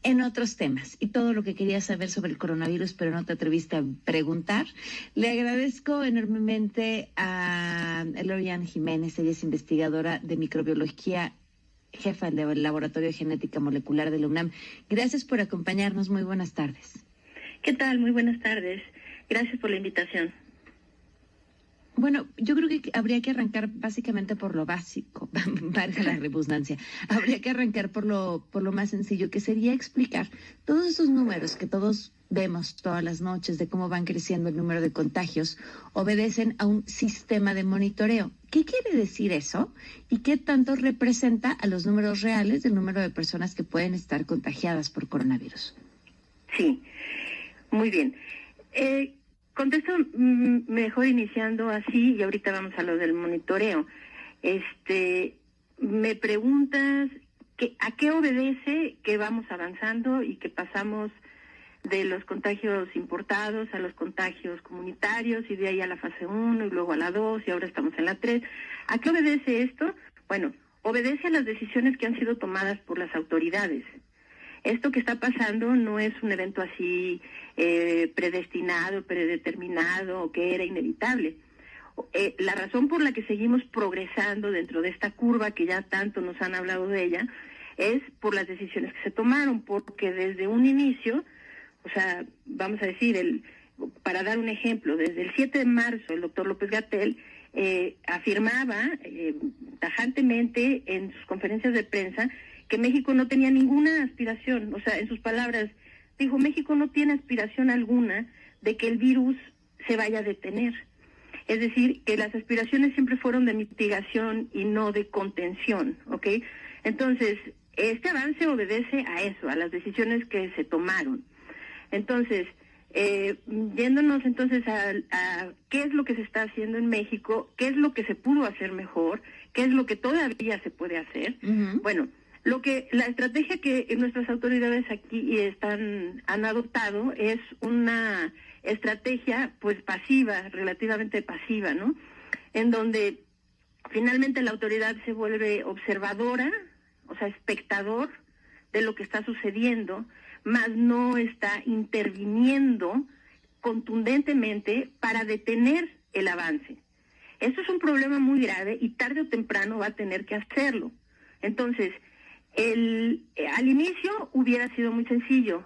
en otros temas y todo lo que querías saber sobre el coronavirus, pero no te atreviste a preguntar. Le agradezco enormemente a Lorian Jiménez, ella es investigadora de microbiología, jefa del Laboratorio de Genética Molecular de la UNAM. Gracias por acompañarnos, muy buenas tardes. ¿Qué tal? Muy buenas tardes. Gracias por la invitación. Bueno, yo creo que habría que arrancar básicamente por lo básico, valga la redundancia. Habría que arrancar por lo más sencillo, que sería explicar todos esos números que todos vemos todas las noches de cómo van creciendo el número de contagios, obedecen a un sistema de monitoreo. ¿Qué quiere decir eso? ¿Y qué tanto representa a los números reales del número de personas que pueden estar contagiadas por coronavirus? Sí, muy bien. Contesto mejor iniciando así y ahorita vamos a lo del monitoreo. Me preguntas ¿a qué obedece que vamos avanzando y que pasamos de los contagios importados a los contagios comunitarios y de ahí a la fase 1 y luego a la 2 y ahora estamos en la 3? ¿A qué obedece esto? Bueno, obedece a las decisiones que han sido tomadas por las autoridades. Esto que está pasando no es un evento así predestinado, predeterminado o que era inevitable. La razón por la que seguimos progresando dentro de esta curva que ya tanto nos han hablado de ella es por las decisiones que se tomaron, porque desde un inicio, o sea, vamos a decir, para dar un ejemplo, desde el 7 de marzo el doctor López-Gatell afirmaba tajantemente en sus conferencias de prensa que México no tenía ninguna aspiración, o sea, en sus palabras, dijo, México no tiene aspiración alguna de que el virus se vaya a detener. Es decir, que las aspiraciones siempre fueron de mitigación y no de contención, ¿ok? Entonces, este avance obedece a eso, a las decisiones que se tomaron. Entonces, yéndonos entonces a qué es lo que se está haciendo en México, qué es lo que se pudo hacer mejor, qué es lo que todavía se puede hacer. Uh-huh. Bueno, la estrategia que nuestras autoridades aquí han adoptado es una estrategia pues pasiva, relativamente pasiva, ¿no? En donde finalmente la autoridad se vuelve observadora, o sea, espectador de lo que está sucediendo, mas no está interviniendo contundentemente para detener el avance. Esto es un problema muy grave y tarde o temprano va a tener que hacerlo. Entonces, al inicio hubiera sido muy sencillo,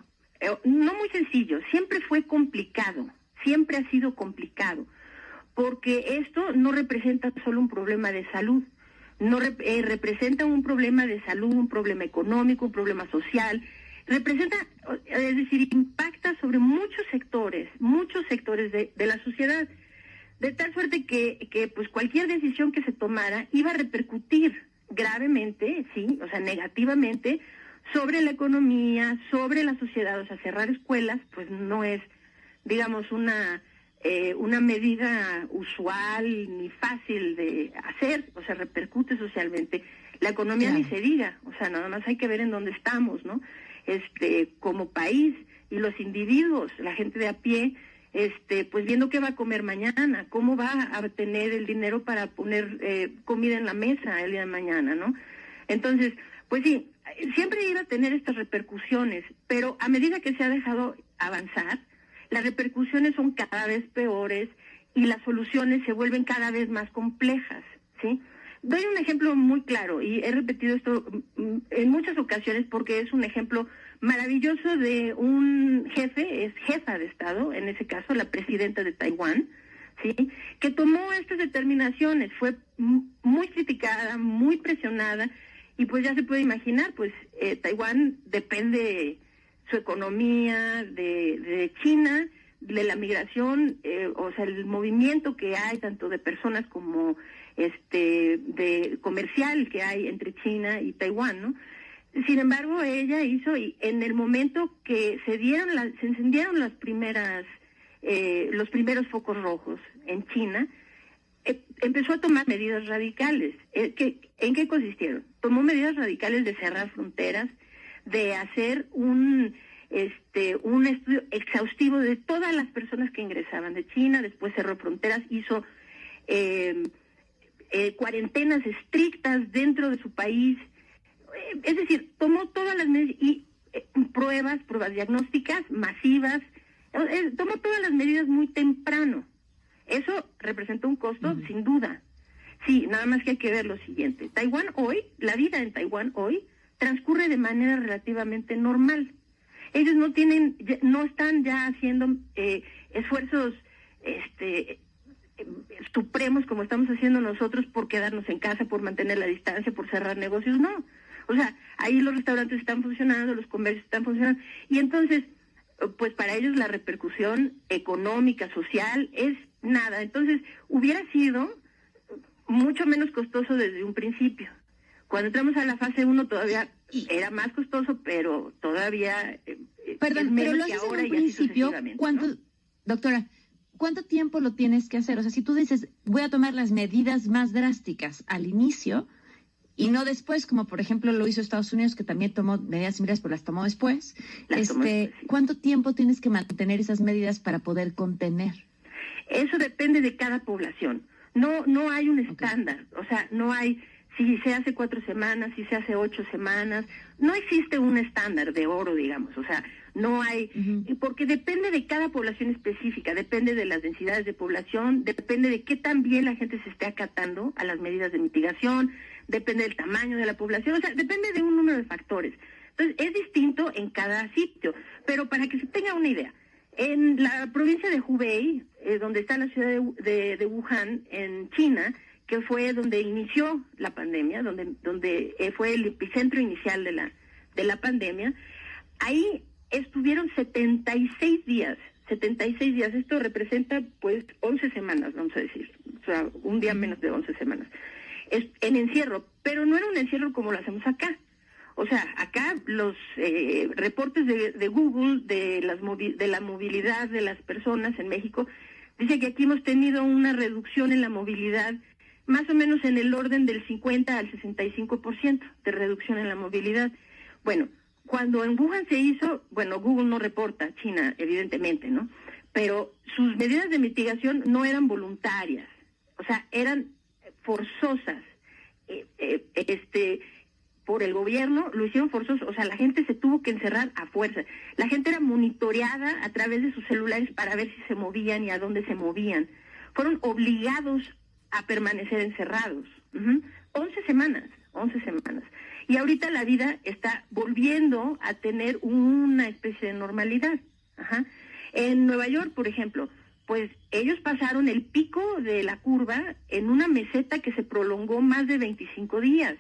no muy sencillo, siempre fue complicado, siempre ha sido complicado, porque esto no representa solo un problema de salud, no representa un problema de salud, un problema económico, un problema social, representa, es decir, impacta sobre muchos sectores de la sociedad, de tal suerte que pues cualquier decisión que se tomara iba a repercutir gravemente, sí, o sea, negativamente, sobre la economía, sobre la sociedad. O sea, cerrar escuelas, pues no es, digamos, una medida usual ni fácil de hacer, o sea, repercute socialmente. La economía ni se diga, o sea, nada más hay que ver en dónde estamos, ¿no? Como país, y los individuos, la gente de a pie, pues viendo qué va a comer mañana, cómo va a tener el dinero para poner comida en la mesa el día de mañana, ¿no? Entonces, pues sí, siempre iba a tener estas repercusiones, pero a medida que se ha dejado avanzar, las repercusiones son cada vez peores y las soluciones se vuelven cada vez más complejas, ¿sí? Doy un ejemplo muy claro, y he repetido esto en muchas ocasiones porque es un ejemplo maravilloso de un jefa de Estado, en ese caso la presidenta de Taiwán, ¿sí?, que tomó estas determinaciones, fue muy criticada, muy presionada, y pues ya se puede imaginar, pues Taiwán depende su economía de China, de la migración, o sea, el movimiento que hay tanto de personas como de comercial que hay entre China y Taiwán, ¿no? Sin embargo, ella hizo, y en el momento que se encendieron los primeros focos rojos en China, empezó a tomar medidas radicales. ¿En qué consistieron? Tomó medidas radicales de cerrar fronteras, de hacer un estudio exhaustivo de todas las personas que ingresaban de China, después cerró fronteras, hizo cuarentenas estrictas dentro de su país, es decir, tomó todas las medidas y pruebas diagnósticas masivas, tomó todas las medidas muy temprano. Eso representó un costo, sin duda. Sí, nada más que hay que ver lo siguiente. Taiwán hoy, la vida en Taiwán hoy, transcurre de manera relativamente normal. Ellos no están ya haciendo esfuerzos supremos como estamos haciendo nosotros por quedarnos en casa, por mantener la distancia, por cerrar negocios, no. O sea, ahí los restaurantes están funcionando, los comercios están funcionando, y entonces, pues para ellos la repercusión económica, social, es nada. Entonces, hubiera sido mucho menos costoso desde un principio. Cuando entramos a la fase 1 todavía era más costoso, pero todavía perdón, pero lo haces en un principio, ¿no? Doctora, ¿cuánto tiempo lo tienes que hacer? O sea, si tú dices, voy a tomar las medidas más drásticas al inicio y no después, como por ejemplo lo hizo Estados Unidos, que también tomó medidas similares, pero las tomó después, ¿cuánto tiempo tienes que mantener esas medidas para poder contener? Eso depende de cada población. No hay un estándar, o sea, no hay, si se hace 4 semanas, si se hace 8 semanas, no existe un estándar de oro, digamos, o sea, no hay, porque depende de cada población específica, depende de las densidades de población, depende de qué tan bien la gente se esté acatando a las medidas de mitigación, depende del tamaño de la población, o sea, depende de un número de factores. Entonces, es distinto en cada sitio, pero para que se tenga una idea, en la provincia de Hubei, donde está la ciudad de Wuhan, en China, que fue donde inició la pandemia, donde fue el epicentro inicial de la pandemia, ahí estuvieron 76 días. Esto representa, pues, 11 semanas, vamos a decir, o sea, un día menos de 11 semanas, en encierro, pero no era un encierro como lo hacemos acá. O sea, acá los reportes de Google de la movilidad de las personas en México dice que aquí hemos tenido una reducción en la movilidad más o menos en el orden del 50 al 65% de reducción en la movilidad. Bueno, cuando en Wuhan se hizo, bueno, Google no reporta, China evidentemente, ¿no? Pero sus medidas de mitigación no eran voluntarias, o sea, eran forzosas. Por el gobierno lo hicieron forzoso, o sea, la gente se tuvo que encerrar a fuerza. La gente era monitoreada a través de sus celulares para ver si se movían y a dónde se movían. Fueron obligados a permanecer encerrados. 11 semanas. Y ahorita la vida está volviendo a tener una especie de normalidad. En Nueva York, por ejemplo, pues ellos pasaron el pico de la curva en una meseta que se prolongó más de 25 días.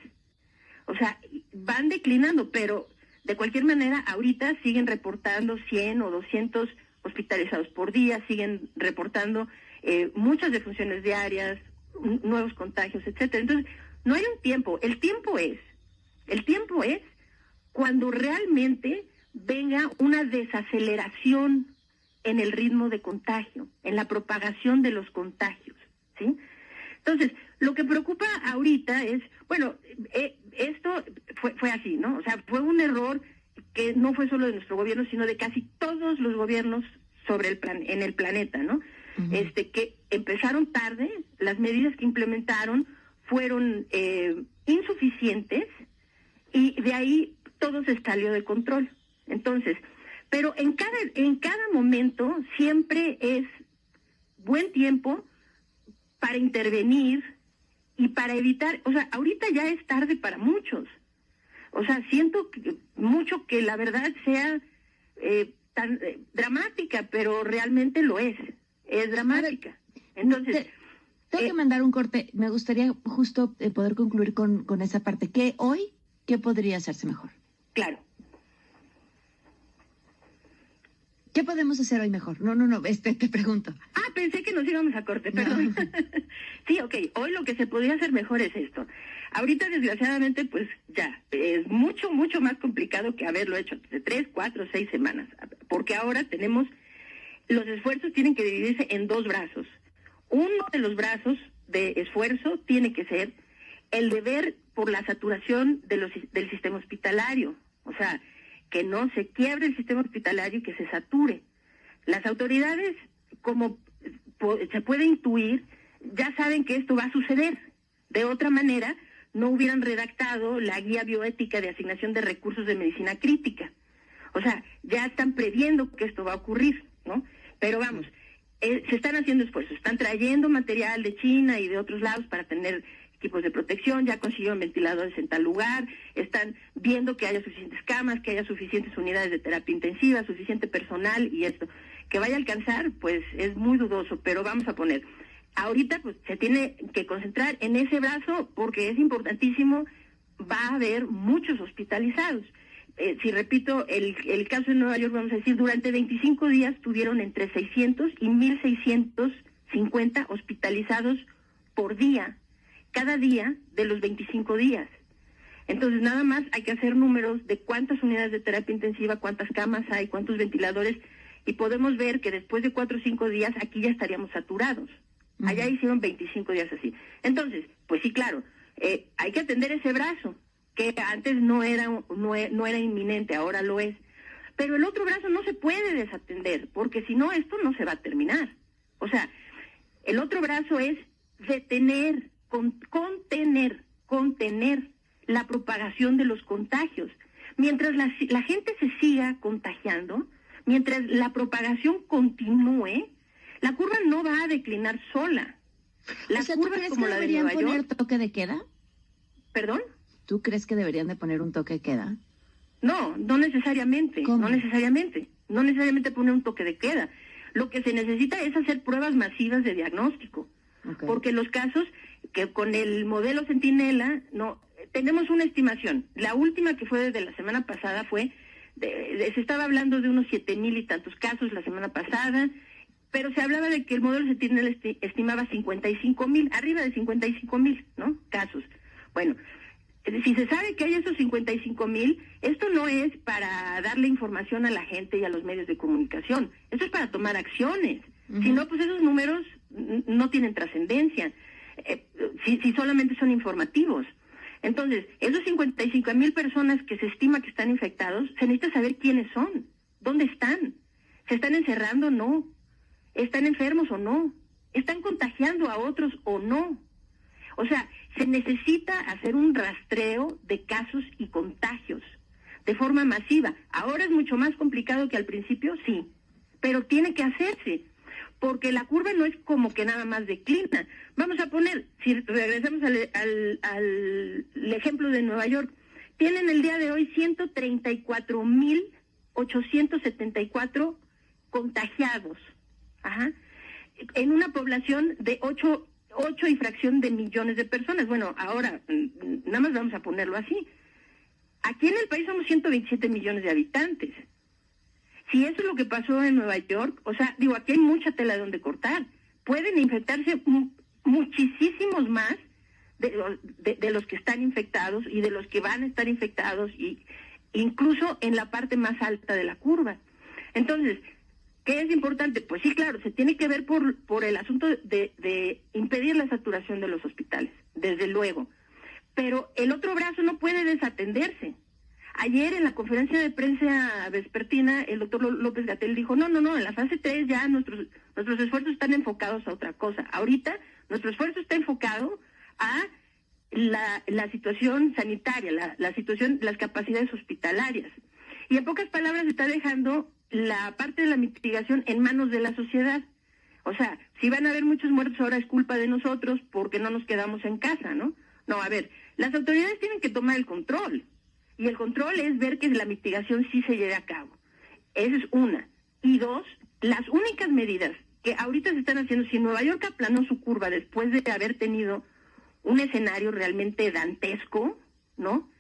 O sea, van declinando, pero de cualquier manera ahorita siguen reportando 100 o 200 hospitalizados por día, siguen reportando muchas defunciones diarias, nuevos contagios, etcétera. Entonces, no hay un tiempo. El tiempo es cuando realmente venga una desaceleración en el ritmo de contagio, en la propagación de los contagios, ¿sí? Entonces, lo que preocupa ahorita es, bueno, esto fue así, ¿no? O sea, fue un error que no fue solo de nuestro gobierno, sino de casi todos los gobiernos en el planeta, ¿no? Que empezaron tarde, las medidas que implementaron fueron insuficientes y de ahí todo se salió de control. Entonces, pero en cada momento siempre es buen tiempo para intervenir y para evitar, o sea, ahorita ya es tarde para muchos. O sea, siento mucho que la verdad sea tan dramática, pero realmente lo es dramática. Entonces, tengo que mandar un corte. Me gustaría justo poder concluir con esa parte. ¿Qué podría hacerse mejor? Claro. ¿Qué podemos hacer hoy mejor? No, te pregunto. Pensé que nos íbamos a corte, perdón. No. Sí, hoy lo que se podría hacer mejor es esto. Ahorita, desgraciadamente, pues ya, es mucho, mucho más complicado que haberlo hecho de 3, 4, 6 semanas, porque ahora los esfuerzos tienen que dividirse en 2 brazos. Uno de los brazos de esfuerzo tiene que ser el deber por la saturación del sistema hospitalario, o sea, que no se quiebre el sistema hospitalario y que se sature. Las autoridades, como se puede intuir, ya saben que esto va a suceder. De otra manera, no hubieran redactado la guía bioética de asignación de recursos de medicina crítica. O sea, ya están previendo que esto va a ocurrir, ¿no? Pero vamos, se están haciendo esfuerzos, están trayendo material de China y de otros lados para tener equipos de protección, ya consiguieron ventiladores en tal lugar, están viendo que haya suficientes camas, que haya suficientes unidades de terapia intensiva, suficiente personal y esto. Que vaya a alcanzar, pues es muy dudoso, pero vamos a poner. Ahorita pues se tiene que concentrar en ese brazo porque es importantísimo, va a haber muchos hospitalizados. Si repito, el caso de Nueva York, vamos a decir, durante 25 días tuvieron entre 600 y 1,650 hospitalizados por día, cada día de los 25 días. Entonces, nada más hay que hacer números de cuántas unidades de terapia intensiva, cuántas camas hay, cuántos ventiladores, y podemos ver que después de 4 o 5 días aquí ya estaríamos saturados. Allá hicieron 25 días así. Entonces, pues sí, claro, hay que atender ese brazo, que antes no era inminente, ahora lo es. Pero el otro brazo no se puede desatender, porque si no, esto no se va a terminar. O sea, el otro brazo es detener, contener la propagación de los contagios. Mientras la gente se siga contagiando, mientras la propagación continúe, la curva no va a declinar sola. La curva es como la de Nueva York. ¿Deberían poner toque de queda? ¿Perdón? ¿Tú crees que deberían de poner un toque de queda? No, no necesariamente. ¿Cómo? No necesariamente poner un toque de queda. Lo que se necesita es hacer pruebas masivas de diagnóstico. Okay. Porque los casos que con el modelo Centinela, no tenemos una estimación. La última que fue desde la semana pasada se estaba hablando de unos 7,000 y tantos casos la semana pasada, pero se hablaba de que el modelo Centinela estimaba 55,000, arriba de 55,000, ¿no? Casos. Bueno, si se sabe que hay esos 55,000, esto no es para darle información a la gente y a los medios de comunicación, eso es para tomar acciones. Si no, pues esos números no tienen trascendencia, si solamente son informativos. Entonces, esos 55,000 personas que se estima que están infectados, se necesita saber quiénes son, dónde están, se están encerrando o no, están enfermos o no, están contagiando a otros o no. O sea, se necesita hacer un rastreo de casos y contagios de forma masiva. Ahora es mucho más complicado que al principio, sí, pero tiene que hacerse, porque la curva no es como que nada más declina. Vamos a poner, si regresamos al ejemplo de Nueva York, tienen el día de hoy 134,874 contagiados, en una población de 8 y fracción de millones de personas. Bueno, ahora, nada más vamos a ponerlo así. Aquí en el país somos 127 millones de habitantes. Si eso es lo que pasó en Nueva York, o sea, digo, aquí hay mucha tela de donde cortar. Pueden infectarse muchísimos más de los que están infectados y de los que van a estar infectados, y incluso en la parte más alta de la curva. Entonces, ¿qué es importante? Pues sí, claro, se tiene que ver por el asunto de impedir la saturación de los hospitales, desde luego. Pero el otro brazo no puede desatenderse. Ayer en la conferencia de prensa vespertina, el doctor López-Gatell dijo, no, en la fase 3 ya nuestros esfuerzos están enfocados a otra cosa. Ahorita nuestro esfuerzo está enfocado a la situación sanitaria, la situación, las capacidades hospitalarias. Y en pocas palabras está dejando la parte de la mitigación en manos de la sociedad. O sea, si van a haber muchos muertos, ahora es culpa de nosotros porque no nos quedamos en casa, ¿no? No, a ver, las autoridades tienen que tomar el control. Y el control es ver que la mitigación sí se lleve a cabo. Esa es una. Y dos, las únicas medidas que ahorita se están haciendo, si Nueva York aplanó su curva después de haber tenido un escenario realmente dantesco, ¿no?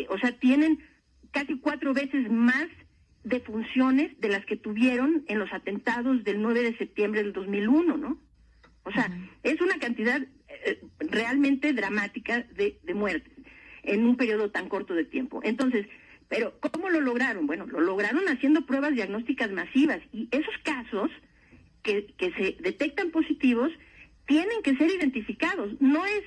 O sea, tienen casi 4 veces más defunciones de las que tuvieron en los atentados del 9 de septiembre del 2001, ¿no? O sea, es una cantidad realmente dramática de muertes en un periodo tan corto de tiempo. Entonces, pero ¿cómo lo lograron? Bueno, lo lograron haciendo pruebas diagnósticas masivas, y esos casos que se detectan positivos tienen que ser identificados. No es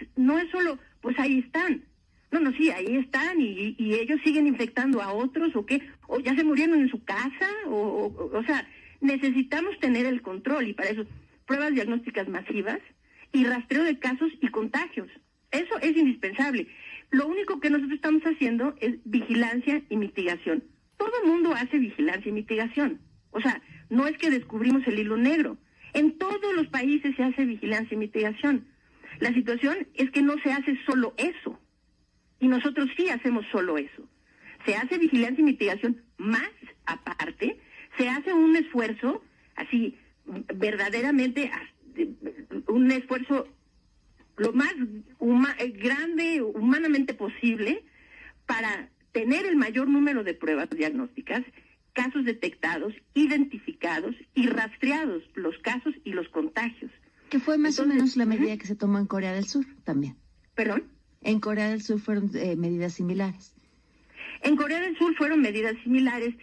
solo, pues ahí están. No, sí, ahí están y ellos siguen infectando a otros, o qué, o ya se murieron en su casa, o sea, necesitamos tener el control, y para eso pruebas diagnósticas masivas y rastreo de casos y contagios. Eso es indispensable. Lo único que nosotros estamos haciendo es vigilancia y mitigación. todo el mundo hace vigilancia y mitigación. O sea, no es que descubrimos el hilo negro. En todos los países se hace vigilancia y mitigación. La situación es que no se hace solo eso. Y nosotros sí hacemos solo eso. Se hace vigilancia y mitigación más aparte, se hace un esfuerzo así, verdaderamente, un esfuerzo lo más grande, humanamente posible, para tener el mayor número de pruebas diagnósticas, casos detectados, identificados y rastreados los casos y los contagios. Que fue más o menos la medida que se tomó en Corea del Sur también. ¿Perdón? En Corea del Sur fueron medidas similares. En Corea del Sur fueron medidas similares,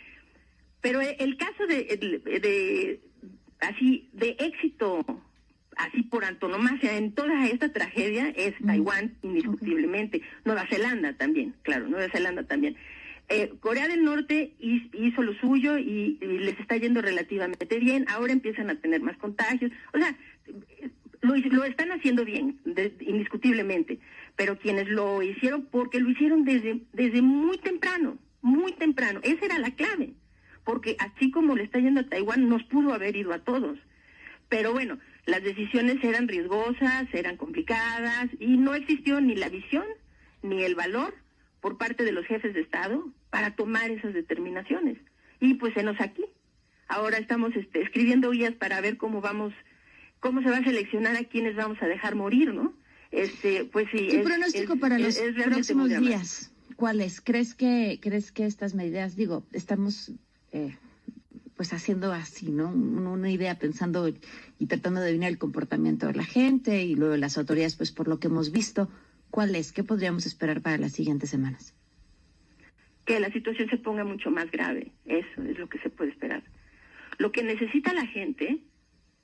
pero el caso de éxito, así por antonomasia en toda esta tragedia es Taiwán, indiscutiblemente. Nueva Zelanda también, claro, Nueva Zelanda también. Corea del Norte hizo lo suyo y les está yendo relativamente bien. Ahora empiezan a tener más contagios. O sea, lo están haciendo bien, indiscutiblemente. Pero quienes lo hicieron, porque lo hicieron desde muy temprano. Esa era la clave. Porque así como le está yendo a Taiwán, nos pudo haber ido a todos. Pero bueno, las decisiones eran riesgosas, eran complicadas, y no existió ni la visión ni el valor por parte de los jefes de Estado para tomar esas determinaciones. Y pues enos aquí. Ahora estamos escribiendo guías para ver cómo se va a seleccionar a quienes vamos a dejar morir, ¿no? Pues sí. ¿Tu pronóstico para los próximos días cuál es? ¿Crees que estas medidas, estamos pues haciendo así, ¿no? Una idea pensando y tratando de adivinar el comportamiento de la gente y luego de las autoridades, pues por lo que hemos visto, ¿cuál es? ¿Qué podríamos esperar para las siguientes semanas? Que la situación se ponga mucho más grave. Eso es lo que se puede esperar. Lo que necesita la gente,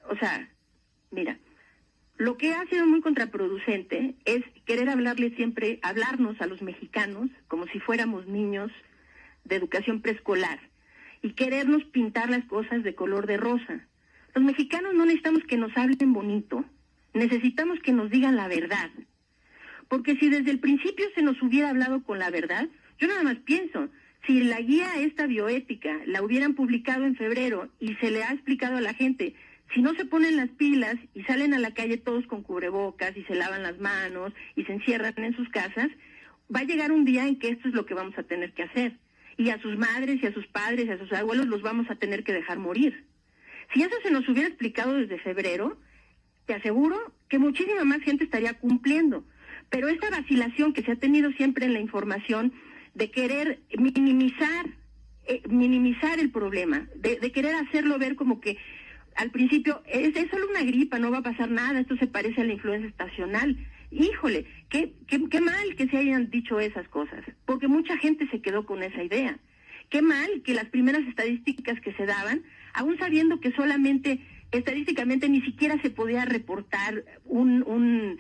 o sea, mira, lo que ha sido muy contraproducente es querer hablarnos a los mexicanos como si fuéramos niños de educación preescolar y querernos pintar las cosas de color de rosa. Los mexicanos no necesitamos que nos hablen bonito, necesitamos que nos digan la verdad. Porque si desde el principio se nos hubiera hablado con la verdad, yo nada más pienso, si la guía esta bioética la hubieran publicado en febrero y se le ha explicado a la gente, si no se ponen las pilas y salen a la calle todos con cubrebocas y se lavan las manos y se encierran en sus casas, va a llegar un día en que esto es lo que vamos a tener que hacer. Y a sus madres y a sus padres y a sus abuelos los vamos a tener que dejar morir. Si eso se nos hubiera explicado desde febrero, te aseguro que muchísima más gente estaría cumpliendo. Pero esta vacilación que se ha tenido siempre en la información de querer minimizar el problema, de querer hacerlo ver como que al principio es solo una gripa, no va a pasar nada, esto se parece a la influenza estacional. Híjole, qué mal que se hayan dicho esas cosas, porque mucha gente se quedó con esa idea. Qué mal que las primeras estadísticas que se daban, aún sabiendo que solamente estadísticamente ni siquiera se podía reportar una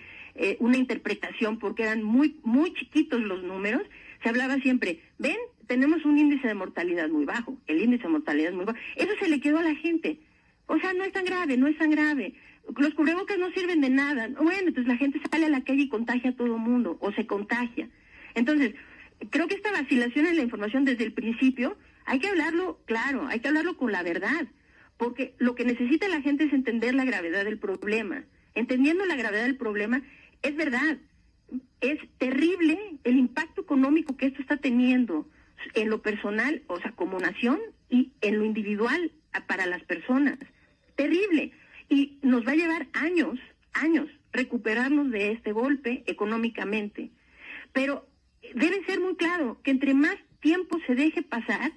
interpretación porque eran muy chiquitos los números, se hablaba siempre, ven, tenemos un índice de mortalidad muy bajo, el índice de mortalidad es muy bajo. Eso se le quedó a la gente. O sea, no es tan grave. Los cubrebocas no sirven de nada. Bueno, entonces la gente sale a la calle y contagia a todo mundo, o se contagia. Entonces, creo que esta vacilación en la información desde el principio, hay que hablarlo claro, hay que hablarlo con la verdad, porque lo que necesita la gente es entender la gravedad del problema. Entendiendo la gravedad del problema, es verdad, es terrible el impacto económico que esto está teniendo en lo personal, o sea, como nación, y en lo individual para las personas. Terrible. Y nos va a llevar años, recuperarnos de este golpe económicamente. Pero debe ser muy claro que entre más tiempo se deje pasar,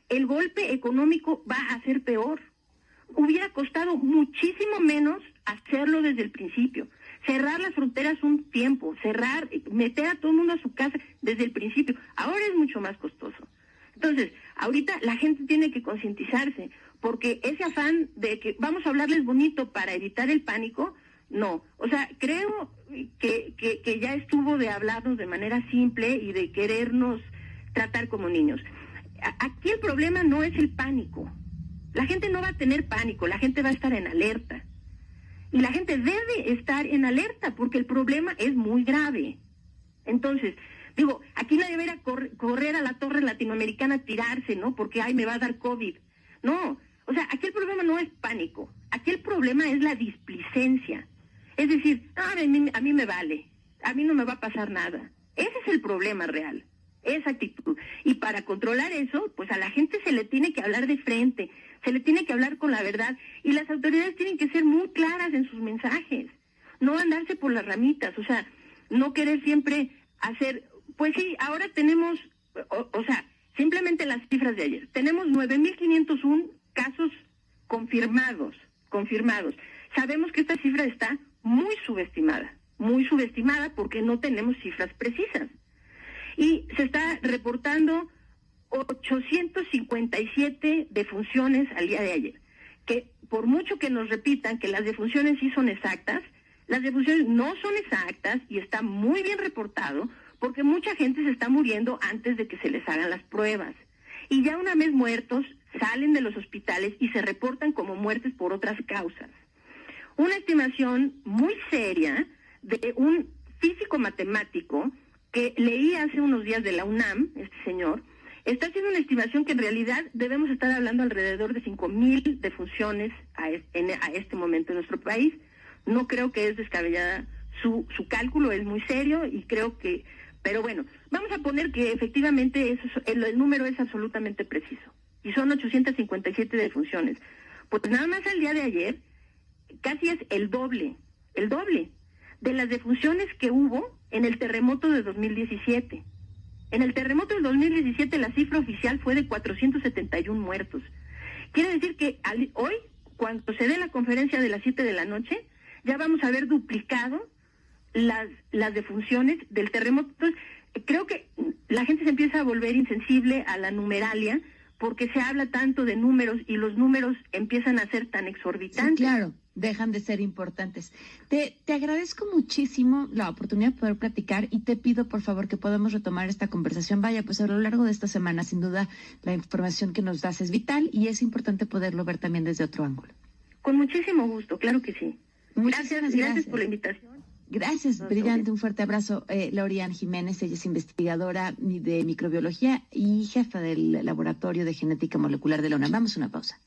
el golpe económico va a ser peor. Hubiera costado muchísimo menos hacerlo desde el principio. Cerrar las fronteras un tiempo, meter a todo el mundo a su casa desde el principio. Ahora es mucho más costoso. Entonces, ahorita la gente tiene que concientizarse, porque ese afán de que vamos a hablarles bonito para evitar el pánico, no. O sea, creo que ya estuvo de hablarnos de manera simple y de querernos tratar como niños. Aquí el problema no es el pánico. La gente no va a tener pánico, la gente va a estar en alerta. Y la gente debe estar en alerta porque el problema es muy grave. Entonces, Digo, aquí nadie va a ir a correr a la torre latinoamericana a tirarse, ¿no? Porque, ay, me va a dar COVID. No, o sea, aquí el problema no es pánico, aquí el problema es la displicencia. Es decir, a mí me vale, a mí no me va a pasar nada. Ese es el problema real, esa actitud. Y para controlar eso, pues a la gente se le tiene que hablar de frente, se le tiene que hablar con la verdad, y las autoridades tienen que ser muy claras en sus mensajes, no andarse por las ramitas, o sea, no querer siempre hacer, pues sí, ahora tenemos, o sea, simplemente las cifras de ayer, tenemos 9.501 casos confirmados. Sabemos que esta cifra está muy subestimada porque no tenemos cifras precisas. Y se está reportando 857 defunciones al día de ayer, que por mucho que nos repitan que las defunciones sí son exactas, las defunciones no son exactas y está muy bien reportado porque mucha gente se está muriendo antes de que se les hagan las pruebas. Y ya una vez muertos, salen de los hospitales y se reportan como muertes por otras causas. Una estimación muy seria de un físico matemático que leí hace unos días de la UNAM, este señor, está haciendo una estimación que en realidad debemos estar hablando alrededor de 5,000 defunciones a este momento en nuestro país. No creo que es descabellada su cálculo, es muy serio y creo que, pero bueno, vamos a poner que efectivamente el número es absolutamente preciso y son 857 defunciones. Pues nada más al día de ayer casi es el doble de las defunciones que hubo en el terremoto de 2017. En el terremoto del 2017 la cifra oficial fue de 471 muertos. Quiere decir que hoy, cuando se dé la conferencia de las 7 de la noche, ya vamos a haber duplicado las defunciones del terremoto. Entonces, creo que la gente se empieza a volver insensible a la numeralia porque se habla tanto de números y los números empiezan a ser tan exorbitantes. Sí, claro, dejan de ser importantes. Te agradezco muchísimo la oportunidad de poder platicar y te pido, por favor, que podamos retomar esta conversación. Vaya, pues a lo largo de esta semana, sin duda, la información que nos das es vital y es importante poderlo ver también desde otro ángulo. Con muchísimo gusto, claro que sí. Gracias por la invitación. Gracias, brillante, un fuerte abrazo. Laurian Jiménez, ella es investigadora de microbiología y jefa del Laboratorio de Genética Molecular de la UNAM. Vamos a una pausa.